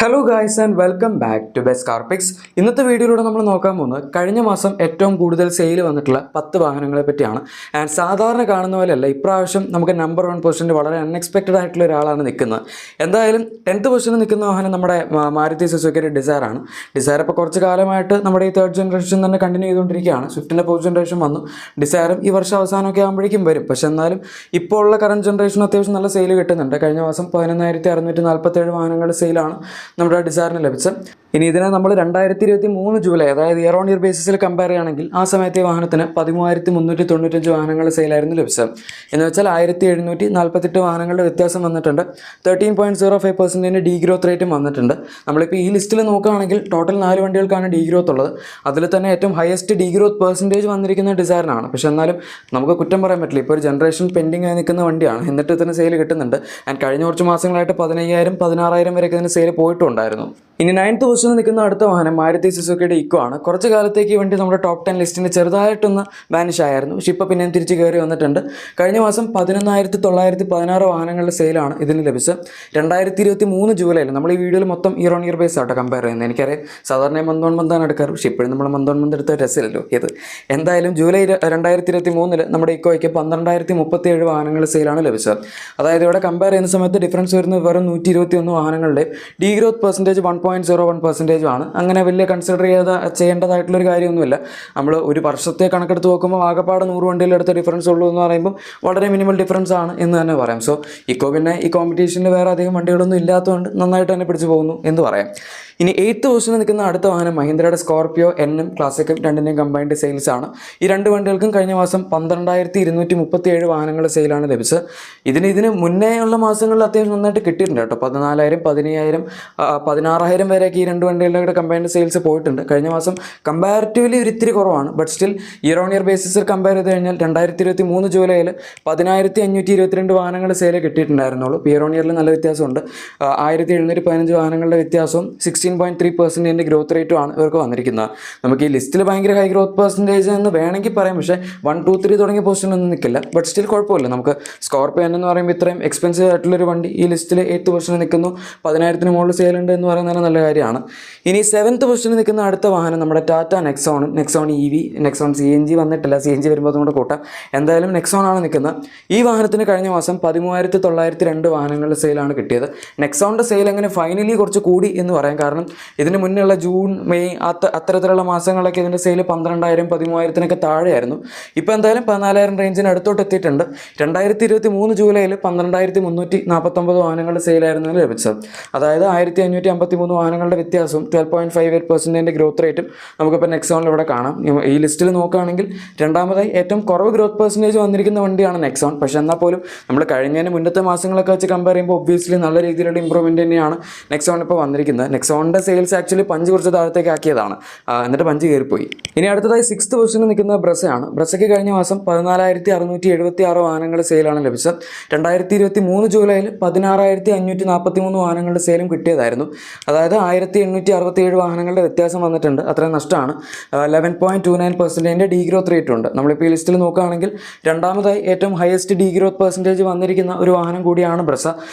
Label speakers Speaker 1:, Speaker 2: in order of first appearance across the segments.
Speaker 1: Hello guys and welcome back to best car picks. ഇന്നത്തെ വീഡിയോയിലൂടെ നമ്മൾ നോക്കാൻ പോകുന്നത് കഴിഞ്ഞ മാസം ഏറ്റവും കൂടുതൽ സെയിൽ വന്നിട്ടുള്ള 10 വാഹനങ്ങളെ പറ്റിയാണ്. ആൻഡ് സാധാരണ കാണുന്ന പോലെയല്ല, ഇപ്രാവശ്യം നമുക്ക് നമ്പർ 1 പൊസിഷനിൽ വളരെ അൺഎക്സ്പെക്റ്റഡ് ആയിട്ടുള്ള ഒരാളാണ് നിൽക്കുന്നത്. എന്തായാലും 10th പൊസിഷനിൽ നിൽക്കുന്ന വാഹനം നമ്മുടെ മാരുതി സുസുക്കിയുടെ ഡിസയർ ആണ്. ഡിസയർ ഇപ്പോൾ കുറച്ച് കാലമായിട്ട് നമ്മുടെ ഈ 3rd ജനറേഷൻ തന്നെ കണ്ടിന്യൂ ചെയ്തുകൊണ്ടിരിക്കുകയാണ്. സ്വിഫ്റ്റിൻ്റെ 4th ജനറേഷൻ വന്നു, ഡിസയറും ഈ വർഷം അവസാനമൊക്കെ ആകുമ്പോഴേക്കും വരും. പക്ഷെ എന്നാലും ഇപ്പോൾ ഉള്ള കറണ്ട് ജനറേഷൻ അത്യാവശ്യം നല്ല സെയിൽ കിട്ടുന്നുണ്ട്. കഴിഞ്ഞ മാസം 11,647 വാഹനങ്ങളുടെ സെയിലാണ് നമ്മുടെ ഡിസയറിന് ലഭിച്ചത്. ഇനി ഇതിനെ നമ്മൾ 2023 ജൂലൈ, അതായത് ഇയർ ഓൺ ഇയർ ബേസിസിൽ കമ്പയർ ചെയ്യുകയാണെങ്കിൽ ആ സമയത്തെ ഈ വാഹനത്തിന് 13,395 വാഹനങ്ങളുടെ സെയിലായിരുന്നു ലഭിച്ചത്. എന്ന് വെച്ചാൽ 1,748 വാഹനങ്ങളുടെ വ്യത്യാസം വന്നിട്ടുണ്ട്. 13.05% ഡീ ഗ്രോത്ത് റേറ്റും വന്നിട്ടുണ്ട്. നമ്മളിപ്പോൾ ഈ ലിസ്റ്റിൽ നോക്കുകയാണെങ്കിൽ ടോട്ടൽ 4 വണ്ടികൾക്കാണ് ഡീ ഗ്രോത്ത് ഉള്ളത്. അതിൽ തന്നെ ഏറ്റവും ഹയസ്റ്റ് ഡീ ഗ്രോത്ത് പെർസെൻറ്റേജ് വന്നിരിക്കുന്ന ഡിസയറിനാണ്. പക്ഷെ എന്നാലും നമുക്ക് കുറ്റം പറയാൻ പറ്റില്ല. ഇപ്പോൾ ഒരു ജനറേഷൻ പെൻഡിങ് ആയി നിൽക്കുന്ന വണ്ടിയാണ്, എന്നിട്ട് ഇതിന് സെയിൽ കിട്ടുന്നുണ്ട്. ആൻഡ് കഴിഞ്ഞ കുറച്ച് മാസങ്ങളായിട്ട് 15,000 16,000 വരെയൊക്കെ ഇതിന് സെയിൽ പോയിട്ടുണ്ടായിരുന്നു. ഇനി 9th പൊസിഷനിൽ നിൽക്കുന്ന അടുത്ത വാഹനം മാരുതി സുസുക്കിയുടെ ഇക്കോ ആണ്. കുറച്ച് കാലത്തേക്ക് ഈ വണ്ടി നമ്മുടെ ടോപ്പ് 10 ലിസ്റ്റിന് ചെറുതായിട്ടൊന്ന് വാനിഷ് ആയിരുന്നു. പക്ഷേ ഇപ്പോൾ പിന്നെയും തിരിച്ച് കയറി വന്നിട്ടുണ്ട്. കഴിഞ്ഞ മാസം 11,916 വാഹനങ്ങളുടെ സെയിലാണ് ഇതിന് ലഭിച്ചത്. 2023 ജൂലൈയിൽ നമ്മൾ ഈ വീഡിയോയിൽ മൊത്തം ഇയർ ഓൺ ഇയർ ബേസ് ആട്ടോ കമ്പയർ ചെയ്യുന്നത്. എനിക്കറിയാം സാധാരണ മന്ത് ഓൺ മന്താണ് എടുക്കാറ്, പക്ഷേ ഇപ്പോഴും നമ്മൾ മന്ത് ഓൺ മന്ത് എടുത്ത രസമില്ലല്ലോ ഇത്. എന്തായാലും ജൂലൈ 2023 നമ്മുടെ ഇക്കോയ്ക്ക് 12,037 വാഹനങ്ങളുടെ സെയിലാണ് ലഭിച്ചത്. അതായത് ഇവിടെ കമ്പയർ ചെയ്യുന്ന സമയത്ത് ഡിഫറൻസ് വരുന്നത് വെറും 121 വാഹനങ്ങളുടെ ഡീ ഗ്രോത്ത് പെർസെൻറ്റേജ് 1.01% ആണ്. അങ്ങനെ വലിയ കൺസിഡർ ചെയ്യേണ്ടതായിട്ടുള്ളൊരു കാര്യമൊന്നുമില്ല. നമ്മൾ ഒരു വർഷത്തെ കണക്കെടുത്ത് നോക്കുമ്പോൾ ആകെപ്പാട് 100 വണ്ടിയിലെടുത്ത ഡിഫറൻസ് ഉള്ളൂ എന്ന് പറയുമ്പോൾ വളരെ മിനിമൽ ഡിഫറൻസ് ആണ് എന്ന് തന്നെ പറയാം. സോ ഇക്കോ പിന്നെ ഈ കോമ്പറ്റീഷനിൽ വേറെ അധികം വണ്ടികളൊന്നും ഇല്ലാത്തതുകൊണ്ട് നന്നായിട്ട് തന്നെ പിടിച്ചു പോകുന്നു എന്ന് പറയാം. ഇനി 8th പൊസിഷനിൽ നിൽക്കുന്ന അടുത്ത വാഹനം മഹീന്ദ്രയുടെ സ്കോർപിയോ എന്നും ക്ലാസിക്കും രണ്ടിൻ്റെയും കമ്പൈൻഡ് സെയിൽസ് ആണ്. ഈ രണ്ട് വണ്ടികൾക്കും കഴിഞ്ഞ മാസം 12,237 വാഹനങ്ങളുടെ സെയിലാണ് ലഭിച്ചത്. ഇതിന് മുന്നേ ഉള്ള മാസങ്ങളിൽ അത്യാവശ്യം നന്നായിട്ട് കിട്ടിയിട്ടുണ്ട് കേട്ടോ. 14,000 15,000 16,000 വരെയൊക്കെ ഈ രണ്ട് വണ്ടികളുടെ കമ്പൈൻഡ് സെയിൽസ് പോയിട്ടുണ്ട്. കഴിഞ്ഞ മാസം കമ്പാരിറ്റീവ്ലി ഒരു ഇത്തിരി കുറവാണ്. But still year on year ബേസിസിൽ കമ്പയർ ചെയ്ത് കഴിഞ്ഞാൽ 2023 ജൂലൈയിൽ 10,522 വാഹനങ്ങൾ സെയിൽ കിട്ടിയിട്ടുണ്ടായിരുന്നുള്ളൂ. ഇയർ ഓൺ ഇയറിൽ നല്ല വ്യത്യാസമുണ്ട്. 1,715 വാഹനങ്ങളുടെ വ്യത്യാസവും 16.3% ഗ്രോത്ത് റേറ്റുമാണ് ഇവർക്ക് വന്നിരിക്കുന്നത്. നമുക്ക് ഈ ലിസ്റ്റിൽ ഭയങ്കര ഹൈ ഗ്രോത്ത് പെർസെൻറ്റേജ് എന്ന് വേണമെങ്കിൽ പറയാം. പക്ഷേ 1, 2, 3 തുടങ്ങിയ പൊസിഷനൊന്നും നിൽക്കില്ല. ബട്ട് സ്റ്റിൽ കുഴപ്പമില്ല. നമുക്ക് സ്കോർപിയോ എന്ന് പറയുമ്പോൾ ഇത്രയും എക്സ്പെൻസീവ് ആയിട്ടുള്ളൊരു വണ്ടി ഈ ലിസ്റ്റിൽ 8th പൊസിഷനിൽ നിൽക്കുന്നു. 10,000 മുകളിൽ സെയിൽ ഉണ്ട് എന്ന് പറയുന്നത് നല്ല കാര്യമാണ്. ഇനി 7th പൊസിഷനിൽ നിൽക്കുന്ന അടുത്ത വാഹനം നമ്മുടെ Tata Nexon EV, Nexon CNG വന്നിട്ടില്ല. CNG വരുമ്പോൾ അതുകൊണ്ട് കൂട്ടാം. എന്തായാലും നെക്സോൺ ആണ് നിൽക്കുന്നത്. ഈ വാഹനത്തിന് കഴിഞ്ഞ മാസം 13,902 വാഹനങ്ങളുടെ സെയിലാണ് കിട്ടിയത്. നെക്സോണിൻ്റെ സെയിൽ അങ്ങനെ ഫൈനലി കുറച്ച് കൂടി എന്ന് പറയാം. കാരണം ഇതിന് മുന്നേയുള്ള ജൂൺ മെയ് അത്തരത്തിലുള്ള മാസങ്ങളൊക്കെ ഇതിൻ്റെ സെയിൽ 12,000 13,000 താഴെയായിരുന്നു. ഇപ്പോൾ എന്തായാലും 14,000 റേഞ്ചിന് അടുത്തോട്ട് എത്തിയിട്ടുണ്ട്. 2023 ജൂലൈയിൽ 12,349 വാഹനങ്ങളുടെ സെയിലായിരുന്നു ലഭിച്ചത്. അതായത് 1,553 വാഹനങ്ങളുടെ വ്യത്യാസവും 12.58% ഗ്രോത്ത് റേറ്റും നമുക്കിപ്പോൾ നെക്സോണിൽ ഇവിടെ കാണാം. ഈ ലിസ്റ്റിൽ നോക്കുകയാണെങ്കിൽ രണ്ടാമതായി ഏറ്റവും കുറവ് ഗ്രോത്ത് പെർസെൻറ്റേജ് വന്നിരിക്കുന്ന വണ്ടിയാണ് നെക്സോൺ. പക്ഷേ എന്നാൽ പോലും നമ്മൾ കഴിഞ്ഞതിന് മുന്നത്തെ മാസങ്ങളൊക്കെ വെച്ച് കമ്പയർ ചെയ്യുമ്പോൾ ഒബ്വിയസ്ലി നല്ല രീതിയിലുള്ള ഇമ്പ്രൂവ്മെൻറ്റ് തന്നെയാണ് നെക്സോൺ ഇപ്പോൾ വന്നിരിക്കുന്നത്. നെക്സോണിൻ്റെ സെയിൽസ് ആക്ച്വലി പഞ്ച് കുറച്ച് താഴത്തേക്ക് ആക്കിയതാണ്, എന്നിട്ട് പഞ്ച് കയറിപ്പോയി. ഇനി അടുത്തതായി 6th പൊസിഷനിൽ നിൽക്കുന്ന ബ്രസയാണ്. ബ്രസയ്ക്ക് കഴിഞ്ഞ മാസം 14,676 വാഹനങ്ങൾ സെയിലാണ് ലഭിച്ചത്. 2023 ജൂലൈയിൽ 16,543 വാഹനങ്ങളുടെ സെയിലും കിട്ടിയതായിരുന്നു. അതായത് 1,867 വാഹനങ്ങളുടെ വ്യത്യാസം വന്നിട്ടുണ്ട്. അത്രയും നഷ്ടമാണ്. 11.29% ഡീ ഗ്രോത്ത് റേറ്റ് ഉണ്ട്. നമ്മളിപ്പോൾ ഈ ലിസ്റ്റിൽ നോക്കുകയാണെങ്കിൽ രണ്ടാമതായി ഏറ്റവും ഹയസ്റ്റ് ഡീ ഗ്രോത്ത് പെർസെൻറ്റേജ് വന്നിരിക്കുന്ന ഒരു വാഹനം കൂടിയാണ് ബ്രസ.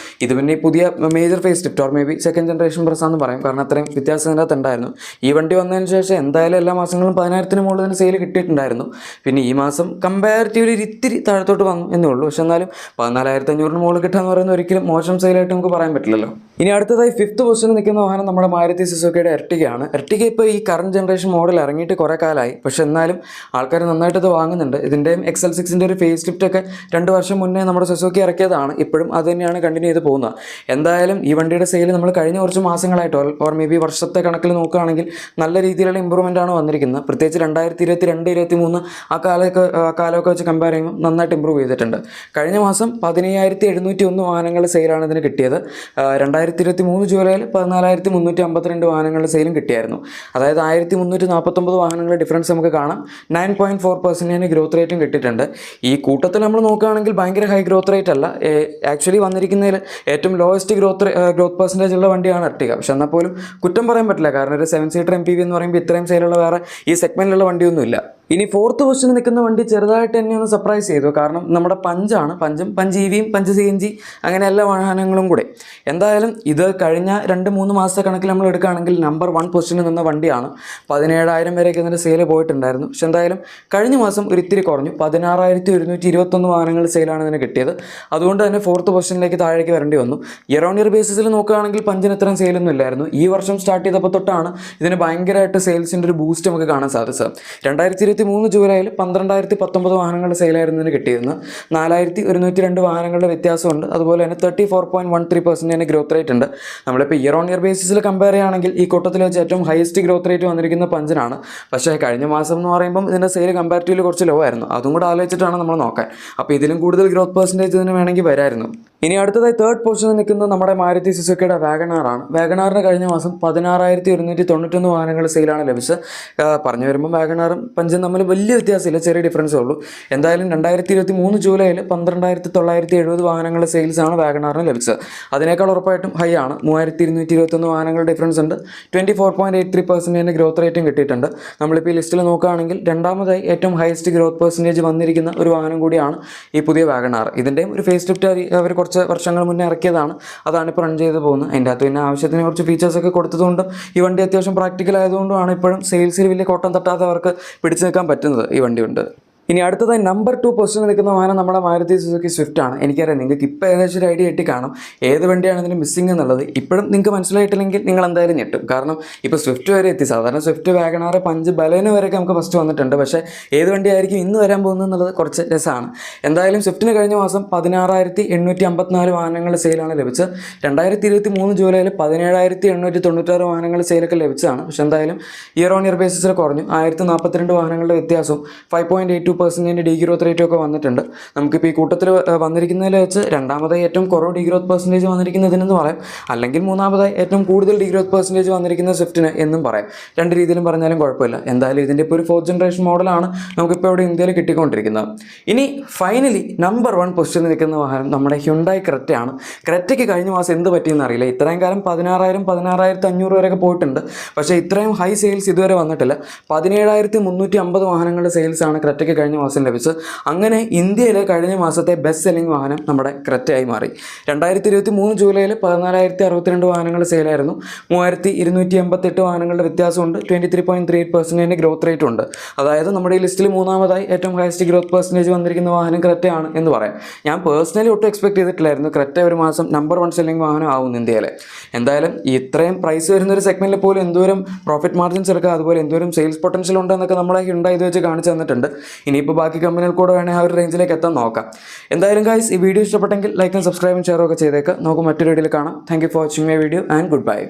Speaker 1: ഇത് പിന്നെ പുതിയ major facelift or may be 2nd generation Brezza എന്ന് പറയും. കാരണം അത്രയും വ്യത്യാസം ഇതിനകത്ത് ഉണ്ടായിരുന്നു. ഈ വണ്ടി വന്നതിന് ശേഷം എന്തായാലും എല്ലാ മാസങ്ങളും 10,000 മുകളിൽ തന്നെ സെയിൽ കിട്ടിയിട്ടുണ്ടായിരുന്നു. പിന്നെ ഈ മാസം കമ്പാരിറ്റീവ്ലി ഇത്തിരി താഴത്തോട്ട് വന്നു എന്നേ ഉള്ളൂ. പക്ഷെ എന്നാലും 14,500 മുകളിൽ കിട്ടുക എന്ന് പറയുന്നത് ഒരിക്കലും മോശം സെയിലായിട്ട് നമുക്ക് പറയാൻ പറ്റില്ലല്ലോ. ഇനി അടുത്തതായി 5th പൊസിഷനിൽ നിൽക്കുന്ന വാഹനം നമ്മുടെ മാരുതി സുസുക്കിയുടെ എർട്ടിഗയാണ്. എർട്ടിഗ ഇപ്പോൾ ഈ കറണ്ട് ജനറേഷൻ മോഡൽ ഇറങ്ങിയിട്ട് കുറേ കാലമായി. പക്ഷെ എന്നാലും ആൾക്കാർ നന്നായിട്ട് ഇത് വാങ്ങുന്നുണ്ട്. ഇതിൻ്റെയും XL6ൻ്റെ ഒരു ഫേസ് ലിഫ്റ്റ് ഒക്കെ 2 വർഷം മുന്നേ നമ്മുടെ സുസുക്കി ഇറക്കിയതാണ്. ഇപ്പോഴും അത് തന്നെയാണ് കണ്ടിന്യൂ ചെയ്ത് പോകുന്നത്. എന്തായാലും ഈ വണ്ടിയുടെ സെയിൽ നമ്മൾ കഴിഞ്ഞ കുറച്ച് മാസങ്ങളായിട്ട് ഓർ മേ ബി വർഷത്തെ കണക്കിൽ നോക്കുകയാണെങ്കിൽ നല്ല രീതിയിലുള്ള ഇമ്പ്രൂവ്മെൻ്റ് ആണ് വന്നിരിക്കുന്നത്. പ്രത്യേകിച്ച് 2022, 2023 ആ കാലമൊക്കെ വെച്ച് കമ്പയർ ചെയ്യുമ്പോൾ നന്നായിട്ട് ഇമ്പ്രൂവ് ചെയ്തിട്ടുണ്ട്. കഴിഞ്ഞ മാസം 15,701 വാഹനങ്ങളുടെ സെയിലാണ് ഇതിന് കിട്ടിയത്. 2023 ജൂലൈയിൽ 14,352 വാഹനങ്ങളുടെ സെയിലും കിട്ടിയായിരുന്നു. അതായത് 1,349 വാഹനങ്ങളുടെ ഡിഫറൻസ് നമുക്ക് കാണാം. 9.4% ഗ്രോത്ത് റേറ്റും കിട്ടിയിട്ടുണ്ട്. ഈ കൂട്ടത്തിൽ നമ്മൾ നോക്കുകയാണെങ്കിൽ ഭയങ്കര ഹൈ ഗ്രോത്ത് റേറ്റ് അല്ല. ആക്ച്വലി വന്നിരിക്കുന്നതിൽ ഏറ്റവും ലോവസ്റ്റ് ഗ്രോത്ത് പെർസെൻറ്റേജ് ഉള്ള വണ്ടിയാണ് എർട്ടിഗ. പക്ഷെ എന്നാൽ പോലും കുറ്റം പറയാൻ പറ്റില്ല. കാരണം ഒരു 7 സീറ്റർ MPV എന്ന് പറയുമ്പോൾ ഇത്രയും സെയിലുള്ള വേറെ ഈ സെഗ്മെൻറ്റിലുള്ള വണ്ടിയൊന്നുമില്ല. ഇനി ഫോർത്ത് പൊസിഷനിൽ നിൽക്കുന്ന വണ്ടി ചെറുതായിട്ട് എന്നെ ഒന്ന് സർപ്രൈസ് ചെയ്തു. കാരണം നമ്മുടെ പഞ്ചാണ്. പഞ്ച് EVയും പഞ്ച് CNG അങ്ങനെ എല്ലാ വാഹനങ്ങളും കൂടെ. എന്തായാലും ഇത് കഴിഞ്ഞ 2-3 മാസത്തെ കണക്കിൽ നമ്മൾ എടുക്കുകയാണെങ്കിൽ നമ്പർ 1 പൊസിഷനിൽ നിന്ന വണ്ടിയാണ്. 17,000 വരെയൊക്കെ ഇതിൻ്റെ സെയിൽ പോയിട്ടുണ്ടായിരുന്നു. പക്ഷെ എന്തായാലും കഴിഞ്ഞ മാസം ഒരു ഇത്തിരി കുറഞ്ഞു. 16,121 വാഹനങ്ങൾ സെയിലാണ് ഇതിന് കിട്ടിയത്. അതുകൊണ്ട് തന്നെ ഫോർത്ത് പൊസിഷനിലേക്ക് താഴേക്ക് വരേണ്ടി വന്നു. ഇയർ ഓൺ ഇയർ ബേസിസിൽ നോക്കുകയാണെങ്കിൽ പഞ്ചിന് ഇത്രയും സെയിലൊന്നും ഇല്ലായിരുന്നു. ഈ വർഷം സ്റ്റാർട്ട് ചെയ്തപ്പോൾ തൊട്ടാണ് ഇതിന് ഭയങ്കരമായിട്ട് സെയിൽസിൻ്റെ ഒരു ബൂസ്റ്റ് നമുക്ക് കാണാൻ സാധിച്ചത്. 2023 ജൂലൈയിൽ 12,019 വാഹനങ്ങളുടെ സെയിലായിരുന്നതിന് കിട്ടിയിരുന്നത്. 4,102 വാഹനങ്ങളുടെ വ്യത്യാസമുണ്ട്. അതുപോലെ തന്നെ 34.13% ഗ്രോത്ത് റേറ്റ് ഉണ്ട്. നമ്മളിപ്പോൾ ഇയർ ഓൺ ഇയർ ബേസിസിൽ കമ്പയർ ചെയ്യുകയാണെങ്കിൽ ഈ കൂട്ടത്തിൽ വെച്ച് ഏറ്റവും ഹയസ്റ്റ് ഗ്രോത്ത് റേറ്റ് വന്നിരിക്കുന്ന പഞ്ചിനാണ്. പക്ഷേ കഴിഞ്ഞ മാസം എന്ന് പറയുമ്പം ഇതിൻ്റെ സെയിൽ കമ്പാരിറ്റീവ്ലി കുറച്ച് ലോ ആയിരുന്നു. അതും കൂടെ ആലോചിച്ചിട്ടാണ് നമ്മൾ നോക്കാൻ. അപ്പോൾ ഇതിലും കൂടുതൽ ഗ്രോത്ത് പെർസെൻറ്റേജ് ഇതിന് വേണമെങ്കിൽ വരായിരുന്നു. ഇനി അടുത്തതായി തേർഡ് പൊസിഷനിൽ നിൽക്കുന്നത് നമ്മുടെ മാരുതി സുസുക്കിയുടെ വാഗണാറാണ്. വാഗണാറിന് കഴിഞ്ഞ മാസം 16,191 വാഹനങ്ങൾ സെയിലാണ് ലഭിച്ചത്. പറഞ്ഞു വരുമ്പോൾ വാഗണാറും പഞ്ചും തമ്മിൽ വലിയ വ്യത്യാസമില്ല, ചെറിയ ഡിഫറൻസേ ഉള്ളൂ. എന്തായാലും 2023 ജൂലൈയിൽ 12,970 വാഹനങ്ങളുടെ സെയിൽസാണ് വാഗണാറിന് ലഭിച്ചത്. അതിനേക്കാൾ ഉറപ്പായിട്ടും ഹൈ ആണ്. 3,221 വാഹനങ്ങളുടെ ഡിഫറൻസ് ഉണ്ട്. 24.83% ഗ്രോത്ത് റേറ്റും കിട്ടിയിട്ടുണ്ട്. നമ്മളിപ്പോൾ ഈ ലിസ്റ്റിൽ നോക്കുകയാണെങ്കിൽ രണ്ടാമതായി ഏറ്റവും ഹയസ്റ്റ് ഗ്രോത്ത് പെർസെൻറ്റേജ് വന്നിരിക്കുന്ന ഒരു വാഹനം കൂടിയാണ് ഈ പുതിയ വാഗണാർ. ഇതിൻ്റെയും ഒരു ഫേസ് ലിഫ്റ്റ് അവർ കുറച്ച് വർഷങ്ങൾ മുന്നേ ഇറക്കിയതാണ്. അതാണ് ഇപ്പോൾ റൺ ചെയ്ത് പോകുന്നത്. അതിൻ്റെ അകത്ത് പിന്നെ ആവശ്യത്തിന് കുറച്ച് ഫീച്ചേഴ്സൊക്കെ കൊടുത്തതുകൊണ്ടും ഈ വണ്ടി അത്യാവശ്യം പ്രാക്ടിക്കൽ ആയതുകൊണ്ടുമാണ് ഇപ്പോഴും സെയിൽസിൽ വലിയ കോട്ടം തട്ടാതെ അവർക്ക് പിടിച്ചു നിൽക്കാൻ പറ്റുന്നത് ഈ വണ്ടി കൊണ്ട്. ഇനി അടുത്തതായി നമ്പർ 2 പൊസിഷനിൽ നിൽക്കുന്ന വാഹനം നമ്മുടെ മാരുതി സുസുക്കി സ്വിഫ്റ്റ് ആണ്. എനിക്കറിയാം നിങ്ങൾക്ക് ഇപ്പോൾ ഏകദേശം ഒരു ഐഡിയ കിട്ടി കാണും ഏത് വണ്ടിയാണ് ഇതിന് മിസ്സിംഗ് എന്നുള്ളത്. ഇപ്പോഴും നിങ്ങൾക്ക് മനസ്സിലായിട്ടില്ലെങ്കിൽ നിങ്ങൾ എന്തായാലും ഞെട്ടും. കാരണം ഇപ്പോൾ സ്വിഫ്റ്റ് വരെ എത്തി. സാധാരണ സ്വിഫ്റ്റ്, വാഗണാർ, പഞ്ച്, ബലേനോ വരെയൊക്കെ നമുക്ക് ഫസ്റ്റ് വന്നിട്ടുണ്ട്. പക്ഷേ ഏത് വണ്ടിയായിരിക്കും ഇന്ന് വരാൻ പോകുന്നത് എന്നുള്ളത് കുറച്ച് രസമാണ്. എന്തായാലും സ്വിഫ്റ്റിന് കഴിഞ്ഞ മാസം 16,854 വാഹനങ്ങളുടെ സെയിലാണ് ലഭിച്ചത്. 2023 ജൂലൈയിൽ 17,896 വാഹനങ്ങളുടെ സെയിലൊക്കെ ലഭിച്ചതാണ്. പക്ഷേ എന്തായാലും ഇയർ ഓൺ ഇയർ ബേസിസിൽ കുറഞ്ഞു. 1,042 വാഹനങ്ങളുടെ വ്യത്യാസവും 5.82% ഡീഗ്രോത്ത് റേറ്റും ഒക്കെ വന്നിട്ടുണ്ട്. നമുക്കിപ്പോൾ ഈ കൂട്ടത്തിൽ വന്നിരിക്കുന്നതിൽ വെച്ച് രണ്ടാമതായി ഏറ്റവും കുറവ് ഡീഗ്രോത്ത് പെർസെൻറ്റേജ് വന്നിരിക്കുന്നതിനെന്ന് പറയാം. അല്ലെങ്കിൽ മൂന്നാമതായി ഏറ്റവും കൂടുതൽ ഡീഗ്രോത്ത് പെർസെൻറ്റേജ് വന്നിരിക്കുന്ന സ്വിഫ്റ്റിന് എന്നും പറയാം. രണ്ട് രീതിയിലും പറഞ്ഞാലും കുഴപ്പമില്ല. എന്തായാലും ഇതിൻ്റെ ഇപ്പോൾ ഒരു 4th ജനറേഷൻ മോഡലാണ് നമുക്കിപ്പോൾ ഇവിടെ ഇന്ത്യയിൽ കിട്ടിക്കൊണ്ടിരിക്കുന്നത്. ഇനി ഫൈനലി നമ്പർ 1 പൊസിഷനിൽ നിൽക്കുന്ന വാഹനം നമ്മുടെ ഹ്യുണ്ടായി ക്രെറ്റയാണ്. ക്രെറ്റയ്ക്ക് കഴിഞ്ഞ മാസം എന്ത് പറ്റിയെന്ന് അറിയില്ല. ഇത്രയും കാലം 16,000, 16,500 വരെയൊക്കെ പോയിട്ടുണ്ട്. പക്ഷേ ഇത്രയും ഹൈ സെയിൽസ് ഇതുവരെ വന്നിട്ടില്ല. 17,350 വാഹനങ്ങളുടെ സെയിൽസാണ് ക്രെറ്റയ്ക്ക് കഴിഞ്ഞ മാസം ലഭിച്ചത്. അങ്ങനെ ഇന്ത്യയിലെ കഴിഞ്ഞ മാസത്തെ ബെസ്റ്റ് സെല്ലിംഗ് വാഹനം നമ്മുടെ ക്രെറ്റയായി മാറി. 2023 ജൂലൈയിൽ 14,062 വാഹനങ്ങളുടെ സെയിലായിരുന്നു. 3,288 വാഹനങ്ങളുടെ വ്യത്യാസമുണ്ട്. 23.38% ഗ്രോത്ത് റേറ്റും ഉണ്ട്. അതായത് നമ്മുടെ ഈ ലിസ്റ്റിൽ മൂന്നാമതായി ഏറ്റവും ഹയസ്റ്റ് ഗ്രോത്ത് പെർസെൻറ്റേജ് വന്നിരിക്കുന്ന വാഹനം ക്രെറ്റയാണ് എന്ന് പറയാം. ഞാൻ പേഴ്സണലി ഒട്ടും എക്സ്പെക്ട് ചെയ്തിട്ടില്ലായിരുന്നു ക്രെറ്റ ഒരു മാസം നമ്പർ 1 സെല്ലിംഗ് വാഹനം ആവും ഇന്ത്യയിലെ. എന്തായാലും ഇത്രയും പ്രൈസ് വരുന്ന ഒരു സെഗ്മെൻറ്റിൽ പോലും എന്തോരം പ്രോഫിറ്റ് മാർജിൻസ് എടുക്കുക, അതുപോലെ എന്തോരം സെയിൽസ് പൊട്ടൻഷ്യൽ ഉണ്ടെന്നൊക്കെ നമ്മളെ ഹ്യുണ്ടായി ഇത് വെച്ച് കാണിച്ചു തന്നിട്ടുണ്ട്. ഇനിയിപ്പോൾ ബാക്കി കമ്പനികൾ കൂടെ വേണമെങ്കിൽ ആ ഒരു റേഞ്ചിലേക്ക് എത്താൻ നോക്കാം. എന്തായാലും ഗൈസ്, ഈ വീഡിയോ ഇഷ്ടപ്പെട്ടെങ്കിൽ ലൈക്കും സബ്സ്ക്രൈബും ഷെയറും ഒക്കെ ചെയ്തേക്കുക. നമുക്ക് മറ്റൊരു വീഡിയോയിൽ കാണാം. Thank you for watching my video and good bye.